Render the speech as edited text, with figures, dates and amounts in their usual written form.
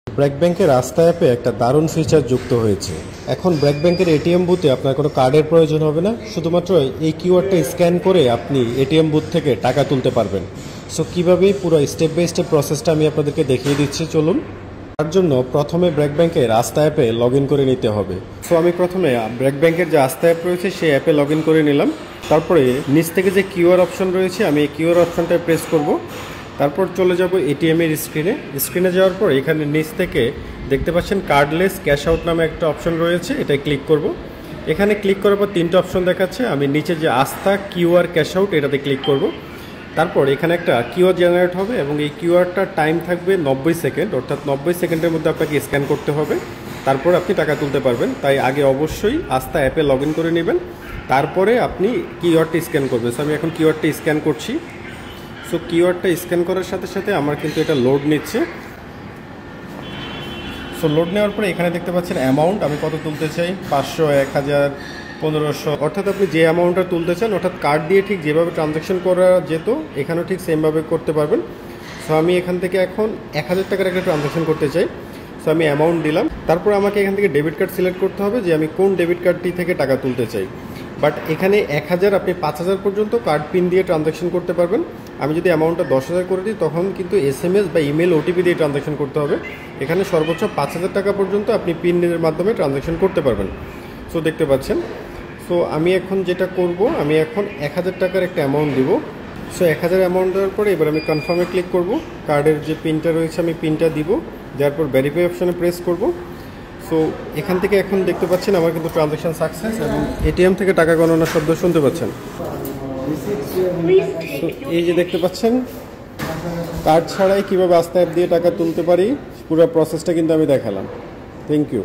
ব্র্যাক ব্যাংকের আস্থা অ্যাপে একটা দারুণ ফিচার যুক্ত হয়েছে। এখন ব্র্যাক ব্যাংকের এটিএম বুথে আপনার কোনো কার্ডের প্রয়োজন হবে না, শুধুমাত্র এই কিউআরটা স্ক্যান করে আপনি এটিএম বুথ থেকে টাকা তুলতে পারবেন। সো কীভাবে পুরো স্টেপ বাই স্টেপ প্রসেসটা আমি আপনাদেরকে দেখিয়ে দিচ্ছি, চলুন। তার জন্য প্রথমে ব্র্যাক ব্যাংকের আস্থা অ্যাপে লগ ইন করে নিতে হবে। সো আমি প্রথমে ব্র্যাক ব্যাংকের যে আস্থা অ্যাপ রয়েছে সেই অ্যাপে লগ ইন করে নিলাম। তারপরে নিচ থেকে যে কিউআর অপশন রয়েছে আমি এই কিউআর অপশনটায় প্রেস করব। তারপর চলে যাব এটিএমের স্ক্রিনে যাওয়ার পর এখানে নিচ থেকে দেখতে পাচ্ছেন কার্ডলেস ক্যাশ আউট নামে একটা অপশন রয়েছে, এটাই ক্লিক করব। এখানে ক্লিক করার পর তিনটা অপশন দেখাচ্ছে, আমি নিচে যে আস্থা কিউআর ক্যাশ আউট এটাতে ক্লিক করব। তারপর এখানে একটা কিউআর জেনারেট হবে এবং এই কিউআরটার টাইম থাকবে 90 সেকেন্ড, অর্থাৎ 90 সেকেন্ডের মধ্যে আপনাকে স্ক্যান করতে হবে, তারপর আপনি টাকা তুলতে পারবেন। তাই আগে অবশ্যই আস্থা অ্যাপে লগ ইন করে নেবেন, তারপরে আপনি কিউআরটি স্ক্যান করবেন। সো আমি এখন কিউআরটি স্ক্যান করছি। সো কিউআরটা স্ক্যান করার সাথে সাথে আমার কিন্তু এটা লোড নিচ্ছে। সো লোড নেওয়ার পরে এখানে দেখতে পাচ্ছেন অ্যামাউন্ট, আমি কত তুলতে চাই, 500, 1000, 1500, অর্থাৎ আপনি যে অ্যামাউন্টটা তুলতে চান, অর্থাৎ কার্ড দিয়ে ঠিক যেভাবে ট্রানজ্যাকশন করা যেত এখানেও ঠিক সেমভাবে করতে পারবেন। সো আমি এখান থেকে এখন 1000 টাকার একটা ট্রানজ্যাকশন করতে চাই। সো আমি অ্যামাউন্ট দিলাম, তারপর আমাকে এখান থেকে ডেবিট কার্ড সিলেক্ট করতে হবে যে আমি কোন ডেবিট কার্ডটি থেকে টাকা তুলতে চাই। বাট এখানে 1000 আপনি 5000 পর্যন্ত কার্ড পিন দিয়ে ট্রানজ্যাকশন করতে পারবেন। আমি যদি অ্যামাউন্টটা 10,000 করে দিই তখন কিন্তু SMS বা ইমেল ওটিপি দিয়ে ট্রানজ্যাকশন করতে হবে। এখানে সর্বোচ্চ 5000 টাকা পর্যন্ত আপনি পিনের মাধ্যমে ট্রানজ্যাকশন করতে পারবেন। সো দেখতে পাচ্ছেন। সো আমি এখন যেটা করব, আমি এখন 1000 টাকার একটা অ্যামাউন্ট দিব। সো 1000 অ্যামাউন্ট দেওয়ার পরে এবার আমি কনফার্মে ক্লিক করব। কার্ডের যে পিনটা রয়েছে আমি পিনটা দিব, দেওয়ার পর ভেরিফাই অপশনে প্রেস করব। সো এখান থেকে এখন দেখতে পাচ্ছেন আমার কিন্তু ট্রানজ্যাকশন সাকসেস এবং এটিএম থেকে টাকা গণনার শব্দ শুনতে পাচ্ছেন। তো এই যে দেখতে পাচ্ছেন কার্ড ছাড়াই কীভাবে আস্থা অ্যাপ দিয়ে টাকা তুলতে পারি, পুরো প্রসেসটা কিন্তু আমি দেখালাম। Thank you.